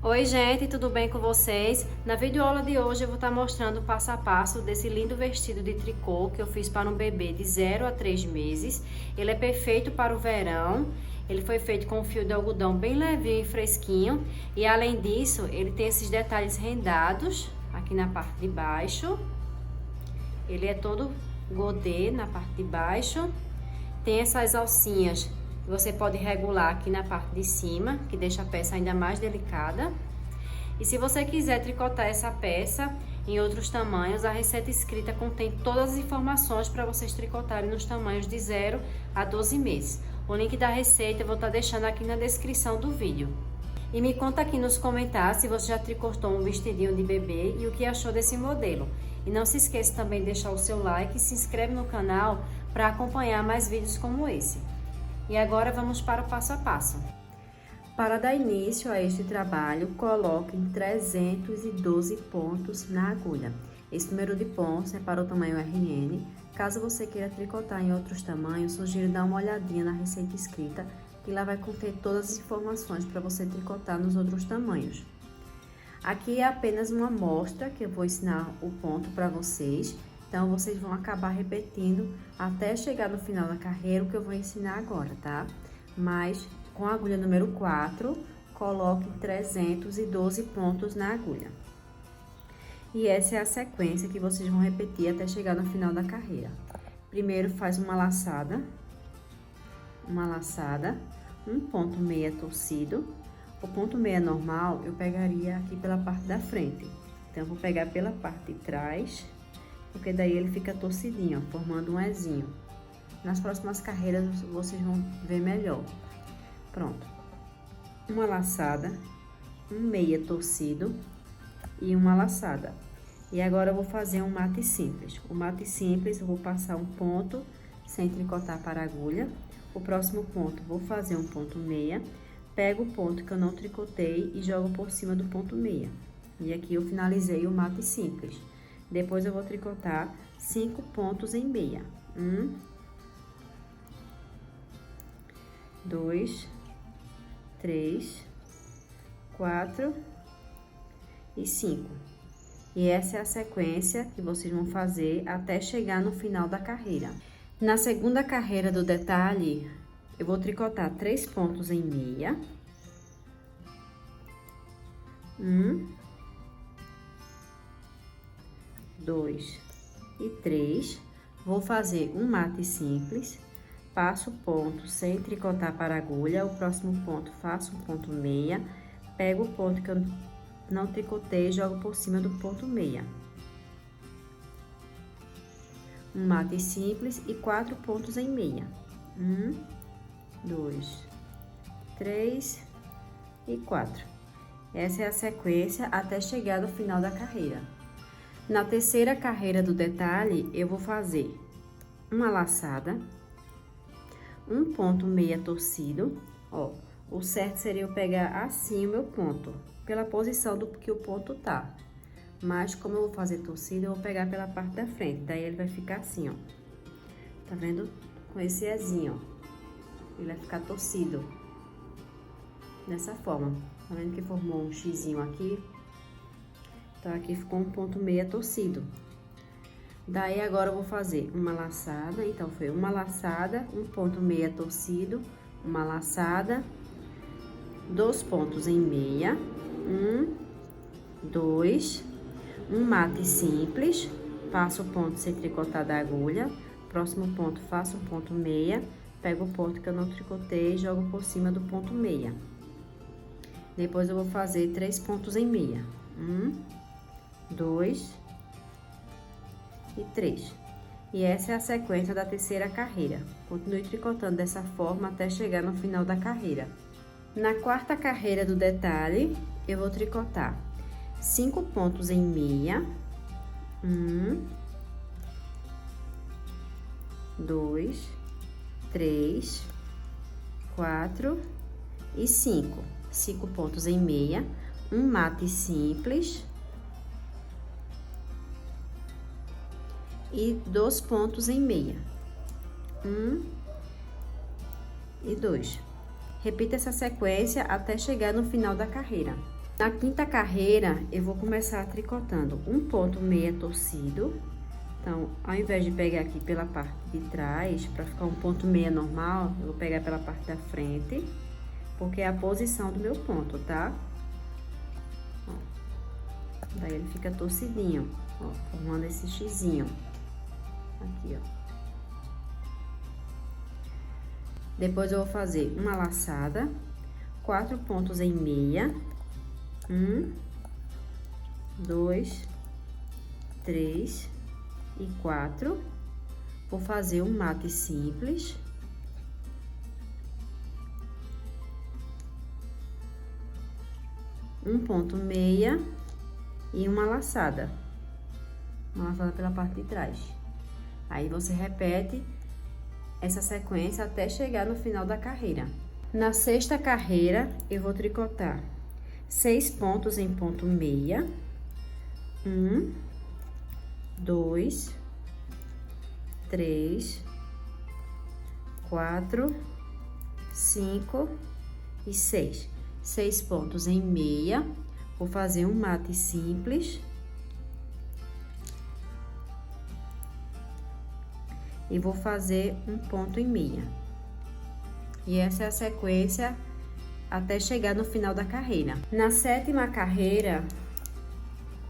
Oi gente, tudo bem com vocês? Na videoaula de hoje eu vou estar mostrando o passo a passo desse lindo vestido de tricô que eu fiz para um bebê de 0 a 3 meses. Ele é perfeito para o verão, ele foi feito com um fio de algodão bem levinho e fresquinho. E além disso, ele tem esses detalhes rendados aqui na parte de baixo. Ele é todo godê na parte de baixo. Tem essas alcinhas. Você pode regular aqui na parte de cima, que deixa a peça ainda mais delicada. E se você quiser tricotar essa peça em outros tamanhos, a receita escrita contém todas as informações para vocês tricotarem nos tamanhos de 0 a 12 meses. O link da receita eu vou estar deixando aqui na descrição do vídeo. E me conta aqui nos comentários se você já tricotou um vestidinho de bebê e o que achou desse modelo. E não se esqueça também de deixar o seu like e se inscreve no canal para acompanhar mais vídeos como esse. E agora vamos para o passo a passo. Para dar início a este trabalho, coloque 312 pontos na agulha. Esse número de pontos é para o tamanho RN. Caso você queira tricotar em outros tamanhos, sugiro dar uma olhadinha na receita escrita, que lá vai conter todas as informações para você tricotar nos outros tamanhos. Aqui é apenas uma amostra que eu vou ensinar o ponto para vocês. Então, vocês vão acabar repetindo até chegar no final da carreira o que eu vou ensinar agora, tá? Mas, com a agulha número 4, coloque 312 pontos na agulha. E essa é a sequência que vocês vão repetir até chegar no final da carreira. Primeiro, faz uma laçada, um ponto meia torcido. O ponto meia normal, eu pegaria aqui pela parte da frente. Então, eu vou pegar pela parte de trás, porque daí ele fica torcidinho, ó, formando um Ezinho. Nas próximas carreiras vocês vão ver melhor. Pronto. Uma laçada, um meia torcido e uma laçada. E agora eu vou fazer um mate simples. O mate simples eu vou passar um ponto sem tricotar para a agulha. O próximo ponto vou fazer um ponto meia. Pego o ponto que eu não tricotei e jogo por cima do ponto meia. E aqui eu finalizei o mate simples. Depois eu vou tricotar 5 pontos em meia. 1, 2, 3, 4 e 5. E essa é a sequência que vocês vão fazer até chegar no final da carreira. Na segunda carreira do detalhe, eu vou tricotar 3 pontos em meia. 1, 2 e 3, vou fazer um mate simples, passo o ponto sem tricotar para a agulha, o próximo ponto faço um ponto meia, pego o ponto que eu não tricotei e jogo por cima do ponto meia. Um mate simples e 4 pontos em meia. 1, 2, 3 e 4. Essa é a sequência até chegar no final da carreira. Na terceira carreira do detalhe, eu vou fazer uma laçada, um ponto meia torcido, ó. O certo seria eu pegar assim o meu ponto, pela posição do que o ponto tá. Mas como eu vou fazer torcido, eu vou pegar pela parte da frente, daí ele vai ficar assim, ó. Tá vendo? Com esse Ezinho, ó. Ele vai ficar torcido. Dessa forma. Tá vendo que formou um xizinho aqui? Então, aqui ficou um ponto meia torcido. Daí, agora eu vou fazer uma laçada. Então, foi uma laçada, um ponto meia torcido, uma laçada, 2 pontos em meia, 1, 2, um mate simples, passo o ponto sem tricotar da agulha, próximo ponto faço um ponto meia, pego o ponto que eu não tricotei e jogo por cima do ponto meia. Depois, eu vou fazer 3 pontos em meia. 1, 2 e 3. E essa é a sequência da terceira carreira. Continue tricotando dessa forma até chegar no final da carreira. Na quarta carreira do detalhe, eu vou tricotar 5 pontos em meia. 1, 2, 3, 4 e 5. 5 pontos em meia, um mate simples e 2 pontos em meia. 1 e 2. Repita essa sequência até chegar no final da carreira. Na quinta carreira, eu vou começar tricotando um ponto meia torcido. Então, ao invés de pegar aqui pela parte de trás, para ficar um ponto meia normal, eu vou pegar pela parte da frente, porque é a posição do meu ponto, tá? Ó, daí ele fica torcidinho, ó, formando esse xizinho. Aqui, ó. Depois eu vou fazer uma laçada, 4 pontos em meia. 1, 2, 3 e 4. Vou fazer um mate simples. Um ponto meia e uma laçada. Uma laçada pela parte de trás. Aí você repete essa sequência até chegar no final da carreira. Na sexta carreira, eu vou tricotar 6 pontos em ponto meia. 1, 2, 3, 4, 5 e 6. 6 pontos em meia. Vou fazer um mate simples. E vou fazer um ponto em meia. E essa é a sequência até chegar no final da carreira. Na sétima carreira,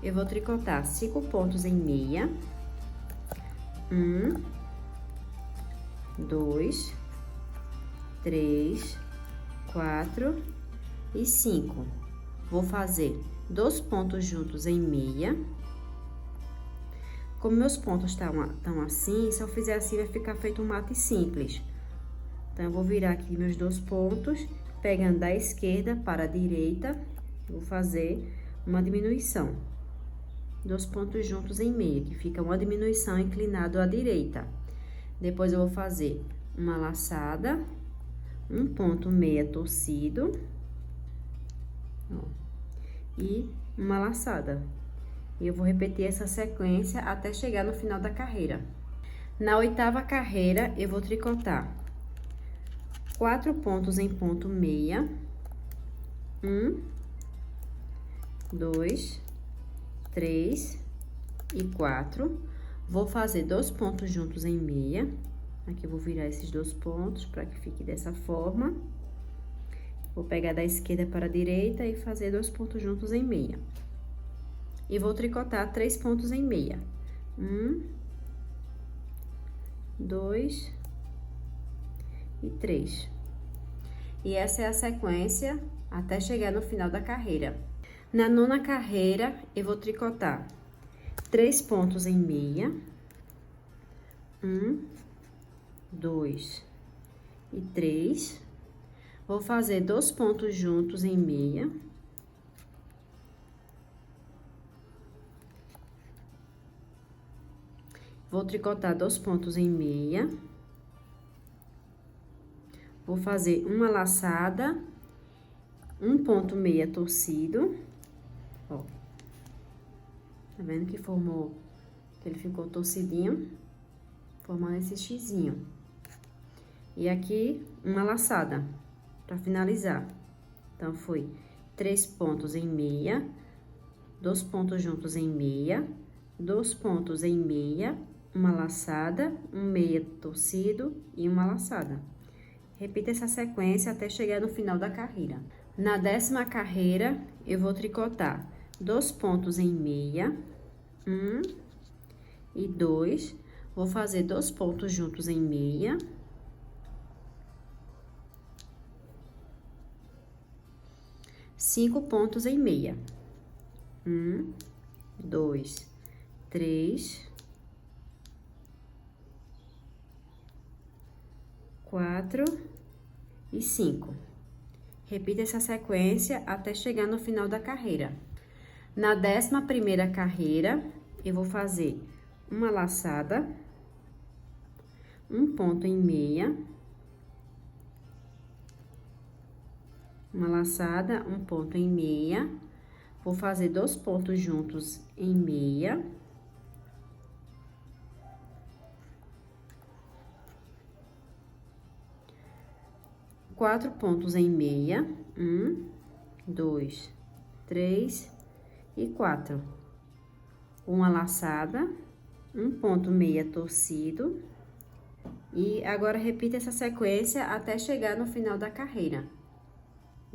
eu vou tricotar 5 pontos em meia. 1, 2, 3, 4 e 5. Vou fazer 2 pontos juntos em meia. Como meus pontos estão assim, se eu fizer assim, vai ficar feito um mate simples. Então, eu vou virar aqui meus 2 pontos, pegando da esquerda para a direita, vou fazer uma diminuição. 2 pontos juntos em meia, que fica uma diminuição inclinado à direita. Depois, eu vou fazer uma laçada, um ponto meia torcido, ó, e uma laçada. E eu vou repetir essa sequência até chegar no final da carreira. Na oitava carreira, eu vou tricotar 4 pontos em ponto meia. 1, 2, 3 e 4. Vou fazer 2 pontos juntos em meia. Aqui eu vou virar esses 2 pontos para que fique dessa forma. Vou pegar da esquerda para a direita e fazer 2 pontos juntos em meia. E vou tricotar 3 pontos em meia. 1, 2 e 3. E essa é a sequência até chegar no final da carreira. Na nona carreira, eu vou tricotar 3 pontos em meia. 1, 2 e 3. Vou fazer 2 pontos juntos em meia. Vou tricotar 2 pontos em meia. Vou fazer uma laçada, um ponto meia torcido, ó. Tá vendo que formou, que ele ficou torcidinho, formando esse xizinho. E aqui, uma laçada, pra finalizar. Então, foi 3 pontos em meia, 2 pontos juntos em meia, 2 pontos em meia, uma laçada, um meia torcido e uma laçada. Repita essa sequência até chegar no final da carreira. Na 10ª carreira, eu vou tricotar 2 pontos em meia, 1 e 2. Vou fazer 2 pontos juntos em meia. Cinco pontos em meia. 1, 2, 3, 4 e 5. Repita essa sequência até chegar no final da carreira. Na 11ª carreira, eu vou fazer uma laçada, um ponto em meia, uma laçada, um ponto em meia, vou fazer 2 pontos juntos em meia. Quatro pontos em meia, 1, 2, 3 e 4. Uma laçada, um ponto meia torcido. E agora repita essa sequência até chegar no final da carreira.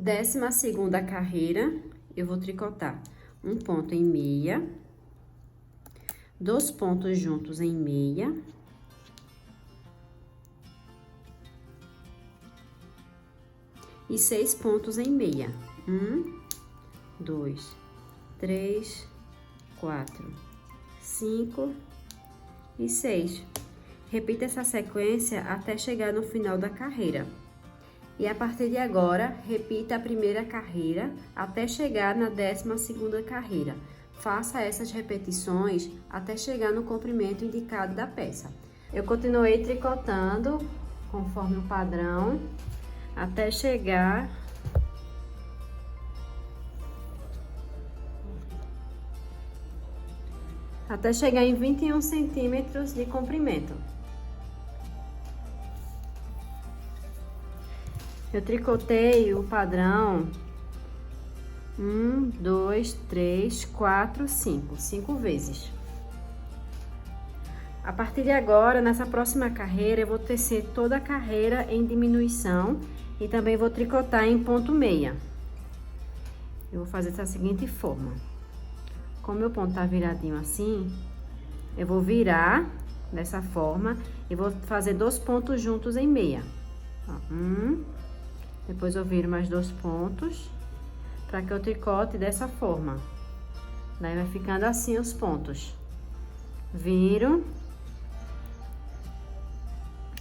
12ª carreira, eu vou tricotar um ponto em meia, 2 pontos juntos em meia, e 6 pontos em meia. 1, 2, 3, 4, 5 e 6. Repita essa sequência até chegar no final da carreira. E a partir de agora, repita a primeira carreira até chegar na 12ª carreira. Faça essas repetições até chegar no comprimento indicado da peça. Eu continuei tricotando conforme o padrão até chegar em 21 centímetros de comprimento. Eu tricotei o padrão 1, 2, 3, 4, 5. 5 vezes. A partir de agora, nessa próxima carreira, eu vou tecer toda a carreira em diminuição e também vou tricotar em ponto meia. Eu vou fazer dessa seguinte forma. Como meu ponto tá viradinho assim, eu vou virar dessa forma e vou fazer 2 pontos juntos em meia. Ó, depois eu viro mais 2 pontos, para que eu tricote dessa forma. Daí vai ficando assim os pontos. Viro.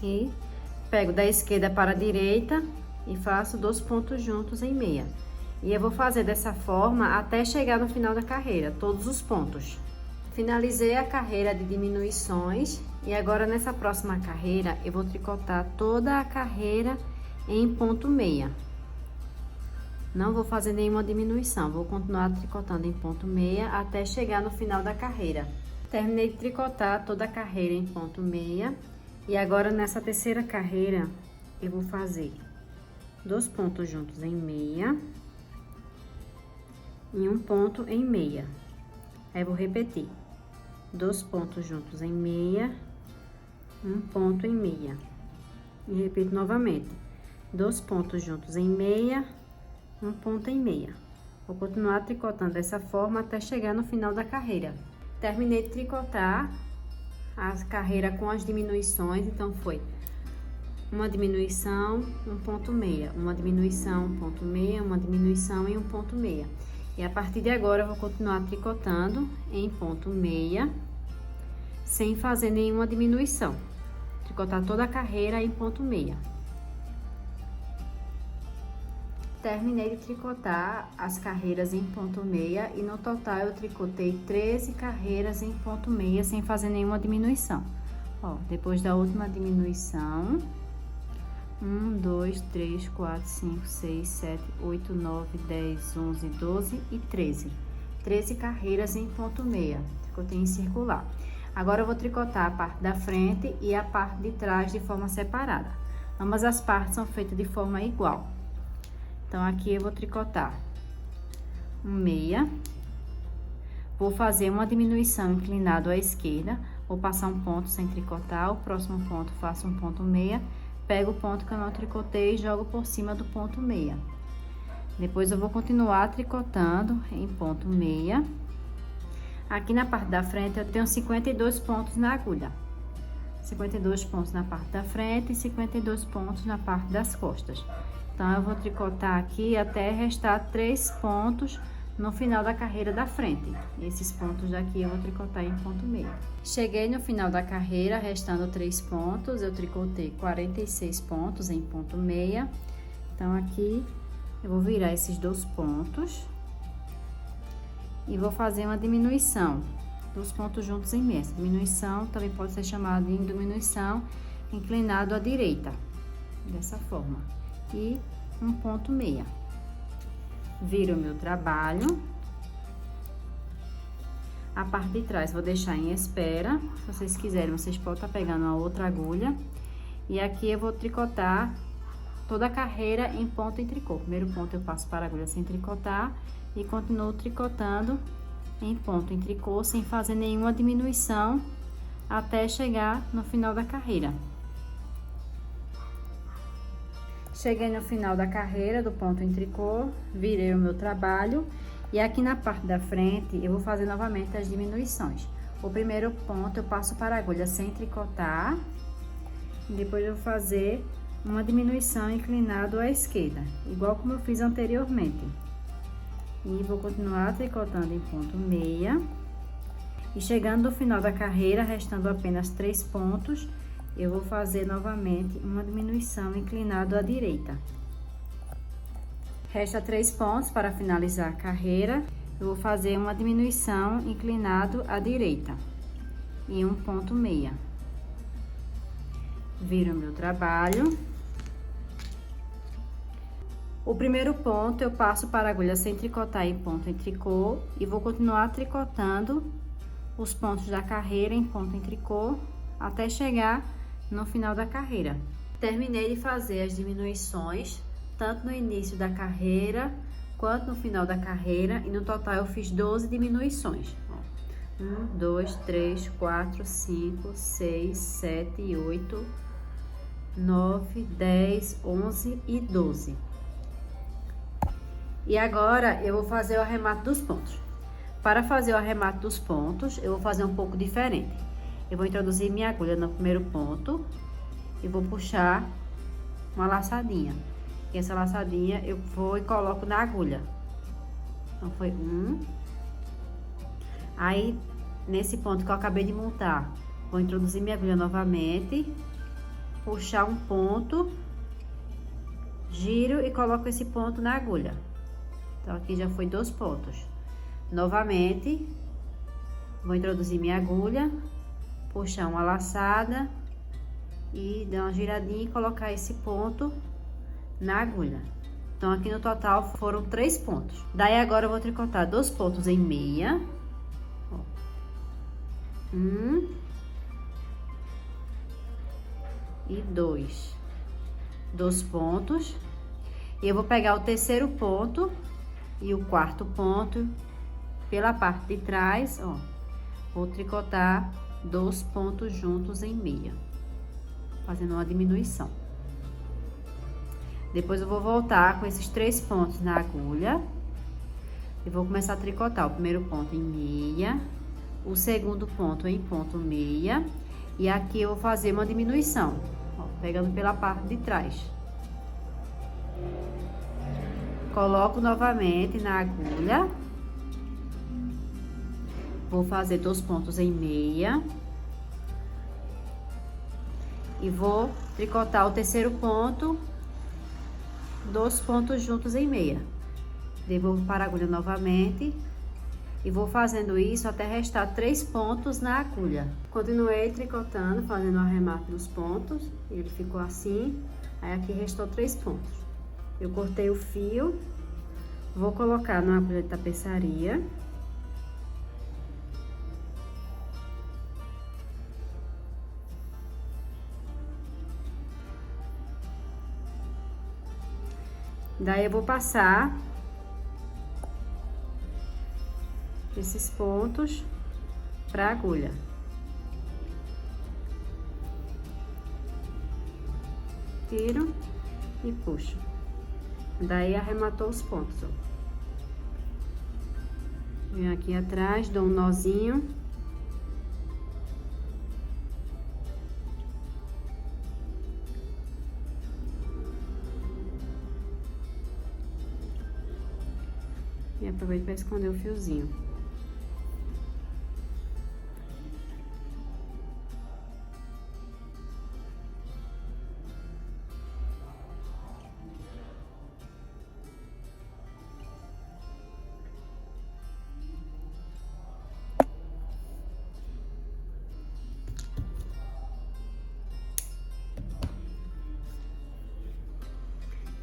E pego da esquerda para a direita e faço 2 pontos juntos em meia. E eu vou fazer dessa forma até chegar no final da carreira, todos os pontos. Finalizei a carreira de diminuições e agora nessa próxima carreira eu vou tricotar toda a carreira em ponto meia. Não vou fazer nenhuma diminuição, vou continuar tricotando em ponto meia até chegar no final da carreira. Terminei de tricotar toda a carreira em ponto meia e agora nessa terceira carreira eu vou fazer 2 pontos juntos em meia e 1 ponto em meia. Aí vou repetir 2 pontos juntos em meia, 1 ponto em meia. E repito novamente 2 pontos juntos em meia, 1 ponto em meia. Vou continuar tricotando dessa forma até chegar no final da carreira. Terminei de tricotar a carreira com as diminuições, então foi uma diminuição, 1 ponto meia, uma diminuição, 1 ponto meia, uma diminuição e 1 ponto meia. E a partir de agora eu vou continuar tricotando em ponto meia, sem fazer nenhuma diminuição. Tricotar toda a carreira em ponto meia. Terminei de tricotar as carreiras em ponto meia e no total eu tricotei 13 carreiras em ponto meia sem fazer nenhuma diminuição. Ó, depois da última diminuição, 1, 2, 3, 4, 5, 6, 7, 8, 9, 10, 11, 12 e 13. 13 carreiras em ponto meia, tricotei em circular. Agora eu vou tricotar a parte da frente e a parte de trás de forma separada. Ambas as partes são feitas de forma igual. Então, aqui eu vou tricotar meia, vou fazer uma diminuição inclinado à esquerda, vou passar um ponto sem tricotar, o próximo ponto faço um ponto meia, pego o ponto que eu não tricotei e jogo por cima do ponto meia. Depois eu vou continuar tricotando em ponto meia. Aqui na parte da frente eu tenho 52 pontos na agulha. 52 pontos na parte da frente e 52 pontos na parte das costas. Então, eu vou tricotar aqui até restar 3 pontos no final da carreira da frente. Esses pontos daqui eu vou tricotar em ponto meia. Cheguei no final da carreira, restando 3 pontos, eu tricotei 46 pontos em ponto meia. Então, aqui eu vou virar esses 2 pontos e vou fazer uma diminuição dos pontos juntos em meia. Essa diminuição também pode ser chamada de diminuição inclinado à direita, dessa forma. E um ponto meia. Viro o meu trabalho. A parte de trás vou deixar em espera. Se vocês quiserem, vocês podem estar pegando uma outra agulha. E aqui eu vou tricotar toda a carreira em ponto em tricô. Primeiro ponto eu passo para a agulha sem tricotar e continuo tricotando em ponto em tricô, sem fazer nenhuma diminuição, até chegar no final da carreira. Cheguei no final da carreira do ponto em tricô, virei o meu trabalho e aqui na parte da frente eu vou fazer novamente as diminuições. O primeiro ponto eu passo para a agulha sem tricotar, e depois eu vou fazer uma diminuição inclinado à esquerda, igual como eu fiz anteriormente. E vou continuar tricotando em ponto meia. E chegando no final da carreira, restando apenas 3 pontos, eu vou fazer novamente uma diminuição inclinado à direita. Resta 3 pontos para finalizar a carreira. Eu vou fazer uma diminuição inclinado à direita e um ponto meia. Viro o meu trabalho. O primeiro ponto eu passo para a agulha sem tricotar em ponto em tricô e vou continuar tricotando os pontos da carreira em ponto em tricô até chegar no final da carreira. Terminei de fazer as diminuições, tanto no início da carreira quanto no final da carreira, e no total eu fiz 12 diminuições. 1, 2, 3, 4, 5, 6, 7, 8, 9, 10, 11 e 12. E agora eu vou fazer o arremate dos pontos. Para fazer o arremate dos pontos, eu vou fazer um pouco diferente. Eu vou introduzir minha agulha no primeiro ponto e vou puxar uma laçadinha. E essa laçadinha eu vou e coloco na agulha. Então, foi um. Aí, nesse ponto que eu acabei de montar, vou introduzir minha agulha novamente, puxar um ponto, giro e coloco esse ponto na agulha. Então, aqui já foi 2 pontos. Novamente, vou introduzir minha agulha, puxar uma laçada e dar uma giradinha e colocar esse ponto na agulha. Então, aqui no total foram 3 pontos. Daí, agora eu vou tricotar 2 pontos em meia. Ó. 1 e 2. 2 pontos. E eu vou pegar o terceiro ponto e o quarto ponto pela parte de trás, ó. Vou tricotar 2 pontos juntos em meia, fazendo uma diminuição. Depois eu vou voltar com esses 3 pontos na agulha e vou começar a tricotar o primeiro ponto em meia, o segundo ponto em ponto meia, e aqui eu vou fazer uma diminuição, ó, pegando pela parte de trás. Coloco novamente na agulha, vou fazer 2 pontos em meia e vou tricotar o terceiro ponto, 2 pontos juntos em meia. Devolvo para a agulha novamente e vou fazendo isso até restar 3 pontos na agulha. Continuei tricotando, fazendo o arremate dos pontos, ele ficou assim. Aí aqui restou 3 pontos. Eu cortei o fio, vou colocar na agulha de tapeçaria. Daí eu vou passar esses pontos para a agulha. Tiro e puxo. Daí arrematou os pontos, ó. Venho aqui atrás, dou um nozinho. E aproveito para esconder o fiozinho.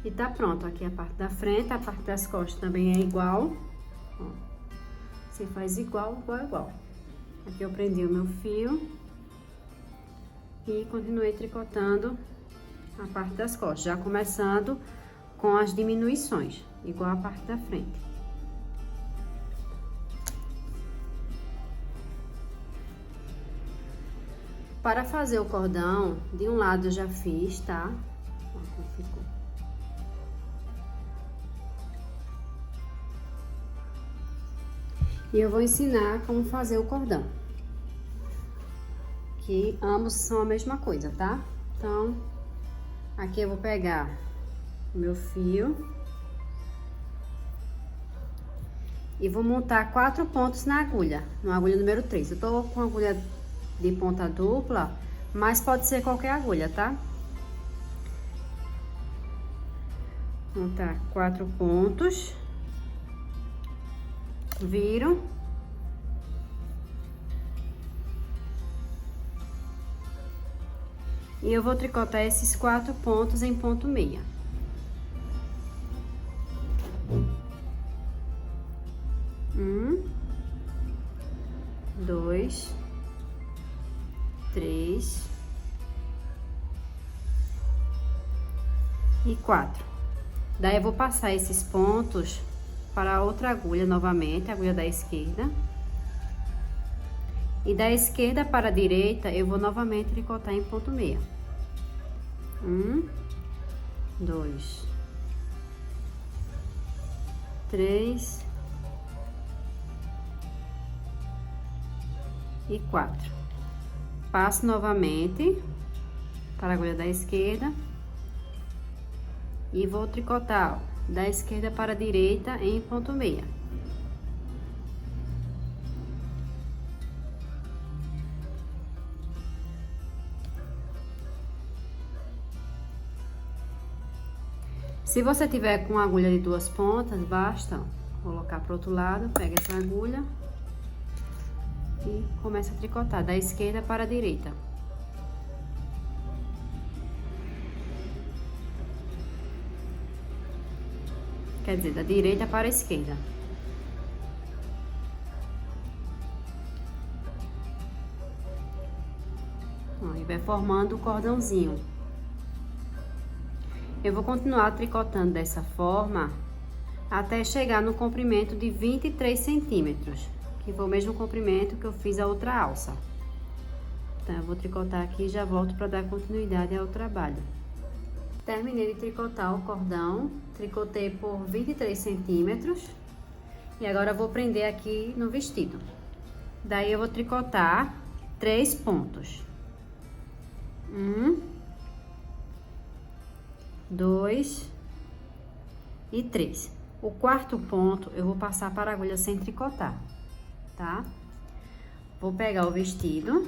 E tá pronto, aqui a parte da frente, a parte das costas também é igual. Ó, você faz igual. Aqui eu prendi o meu fio e continuei tricotando a parte das costas, já começando com as diminuições, igual a parte da frente. Para fazer o cordão, de um lado eu já fiz, tá? Ó, como ficou. E eu vou ensinar como fazer o cordão. Que ambos são a mesma coisa, tá? Então, aqui eu vou pegar o meu fio. E vou montar 4 pontos na agulha número 3. Eu tô com agulha de ponta dupla, mas pode ser qualquer agulha, tá? Montar 4 pontos. Viro. E eu vou tricotar esses 4 pontos em ponto meia. Dois, 3 e 4. Daí eu vou passar esses pontos para outra agulha novamente, a agulha da esquerda. E da esquerda para a direita eu vou novamente tricotar em ponto meia. 1, 2, 3 e 4. Passo novamente para a agulha da esquerda e vou tricotar, ó, da esquerda para a direita em ponto meia. Se você tiver com agulha de 2 pontas, basta colocar para o outro lado, pega essa agulha e começa a tricotar da esquerda para a direita. Quer dizer, da direita para a esquerda. Ó, e vai formando o cordãozinho. Eu vou continuar tricotando dessa forma até chegar no comprimento de 23 centímetros, que foi o mesmo comprimento que eu fiz a outra alça. Então, eu vou tricotar aqui e já volto para dar continuidade ao trabalho. Terminei de tricotar o cordão, tricotei por 23 centímetros e agora eu vou prender aqui no vestido. Daí eu vou tricotar 3 pontos. 1, 2 e 3. O quarto ponto eu vou passar para a agulha sem tricotar, tá? Vou pegar o vestido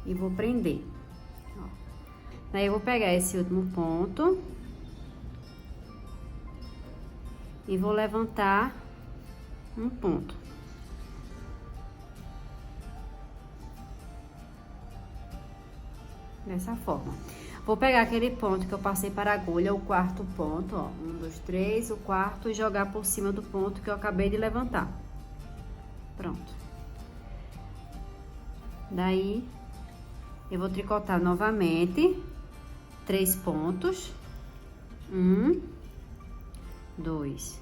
e vou prender. Ó. Daí eu vou pegar esse último ponto e vou levantar um ponto. Dessa forma. Vou pegar aquele ponto que eu passei para a agulha, o quarto ponto, ó. 1, 2, 3, o quarto, e jogar por cima do ponto que eu acabei de levantar. Pronto. Daí, eu vou tricotar novamente 3 pontos. 1, 2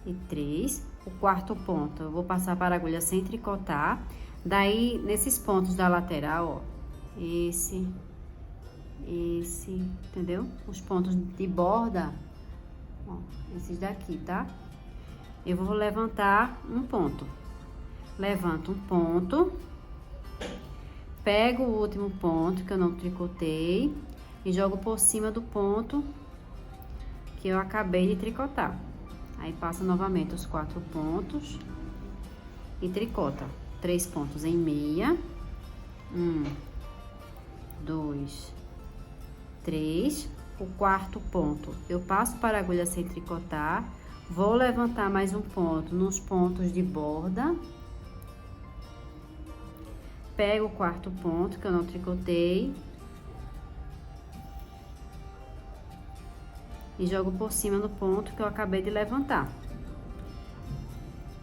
e 3. O quarto ponto, eu vou passar para a agulha sem tricotar. Daí, nesses pontos da lateral, ó, esse, entendeu? Os pontos de borda, ó, esses daqui, tá? Eu vou levantar um ponto. Levanto um ponto, pego o último ponto que eu não tricotei e jogo por cima do ponto que eu acabei de tricotar. Aí, passa novamente os 4 pontos e tricota 3 pontos em meia. 1, 2, 3. O quarto ponto eu passo para a agulha sem tricotar, vou levantar mais um ponto nos pontos de borda, pego o quarto ponto que eu não tricotei e jogo por cima do ponto que eu acabei de levantar.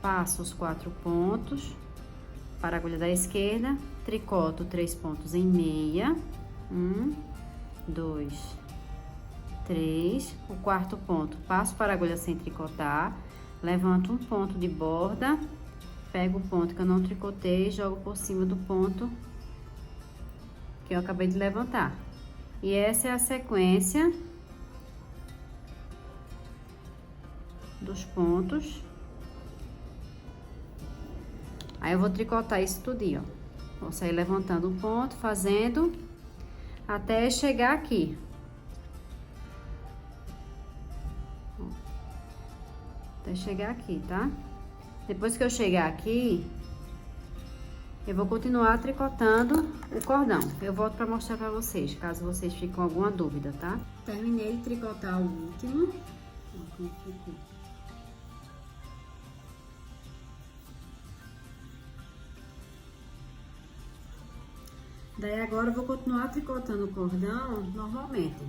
Passo os 4 pontos para a agulha da esquerda, tricoto 3 pontos em meia. 1, 2, 3. O quarto ponto, passo para a agulha sem tricotar, levanto um ponto de borda, pego o ponto que eu não tricotei e jogo por cima do ponto que eu acabei de levantar. E essa é a sequência dos pontos. Aí eu vou tricotar isso tudinho, ó. Vou sair levantando um ponto, fazendo até chegar aqui. Até chegar aqui, tá? Depois que eu chegar aqui, eu vou continuar tricotando o cordão. Eu volto pra mostrar pra vocês, caso vocês fiquem com alguma dúvida, tá? Terminei de tricotar o último. Ó, como ficou. Daí agora eu vou continuar tricotando o cordão normalmente.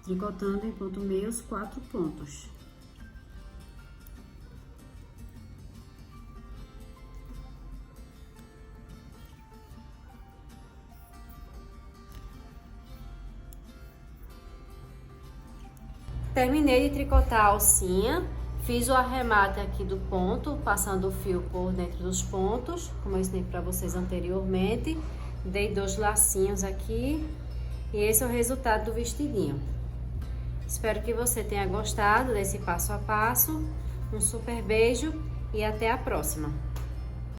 Tricotando em ponto meio os 4 pontos. Terminei de tricotar a alcinha, fiz o arremate aqui do ponto, passando o fio por dentro dos pontos, como eu ensinei para vocês anteriormente. Dei 2 lacinhos aqui e esse é o resultado do vestidinho. Espero que você tenha gostado desse passo a passo. Um super beijo e até a próxima!